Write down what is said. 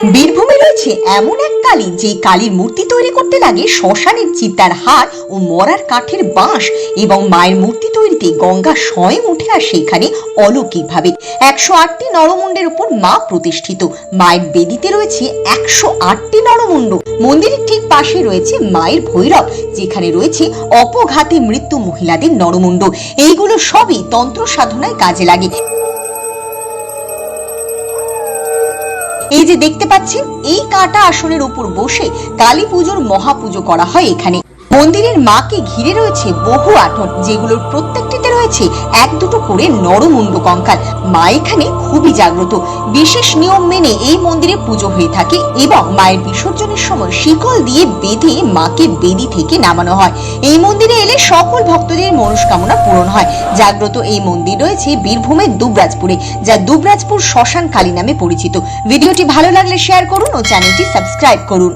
বীরভূমে রয়েছে এমন এক কালী, যে কালীর মূর্তি তৈরি করতে লাগে শ্মশানের চিতার হাড় ও মরার কাঠের বাঁশ, এবং মায়ের মূর্তি তৈরিতে গঙ্গা স্বয়ং উঠে আসে এখানে অলৌকিকভাবে। 108টি নরমুণ্ডের উপর মা প্রতিষ্ঠিত। মায়ের বেদিতে রয়েছে 108টি নরমুণ্ড। মন্দিরের ঠিক পাশে রয়েছে মায়ের ভৈরব, যেখানে রয়েছে অপঘাতে মৃত্যু মহিলাদের নরমুণ্ড। এইগুলো সবই তন্ত্র সাধনায় কাজে লাগে। এই যে দেখতে পাচ্ছেন, এই কাটা আসনের উপর বসে কালী পুজোর মহাপুজো করা হয় এখানে। মন্দিরের মাকে ঘিরে রয়েছে বহু আসন, যেগুলোর প্রত্যেকটিতে রয়েছে এক দুটো করে নরমুণ্ড কঙ্কাল। মা এখানে খুবই জাগ্রত। বিশেষ নিয়ম মেনে এই মন্দিরে পুজো হয়ে থাকে, এবং মায়ের বিসর্জনের সময় শিকল দিয়ে বেঁধে মাকে বেদি থেকে নামানো হয়। এই মন্দিরে এলে সকল ভক্তদের মনস্কামনা পূরণ হয়। জাগ্রত এই মন্দির রয়েছে বীরভূমের দুবরাজপুরে, যা দুবরাজপুর শ্মশান কালী নামে পরিচিত। ভিডিওটি ভালো লাগলে শেয়ার করুন ও চ্যানেলটি সাবস্ক্রাইব করুন।